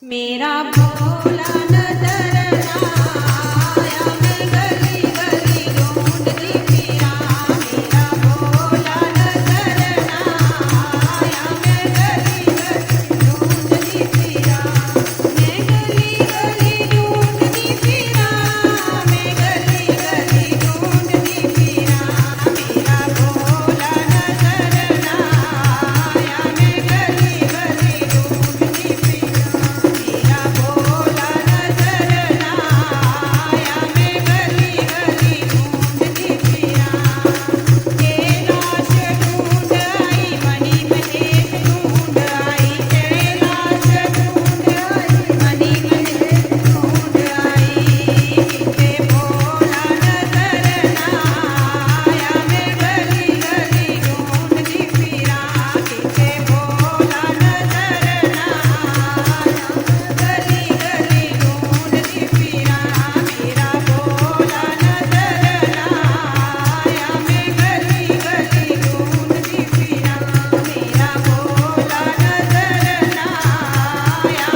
मेरा भोला नजर आया, मैं गली गली ढूंढती फिरा। मेरा भोला नजर आया, मैं गली गली ढूंढती फिरा। मैं गली गली ढूंढती फिरा, मैं गली गली ढूंढती फिरा। मेरा भोला नजर आया, मैं गली गली ढूंढती फिरा। मेरा भोला नजर आया, मैं गली गली ढूंढती फिरा। कैलाश ढूंढ आई, मणि महेश ढूंढ आई, कैलाश ढूंढ आई, मणि महेश ढूंढ आई। किते भोला नजर आया, मैं गली गली ढूंढती फिरा। किते भोला नजर आया, गली गली ढूंढती फिरा। मेरा भोला नजर आया, मैं गली गली ढूंढती फिरा। मेरा भोला नजर आया,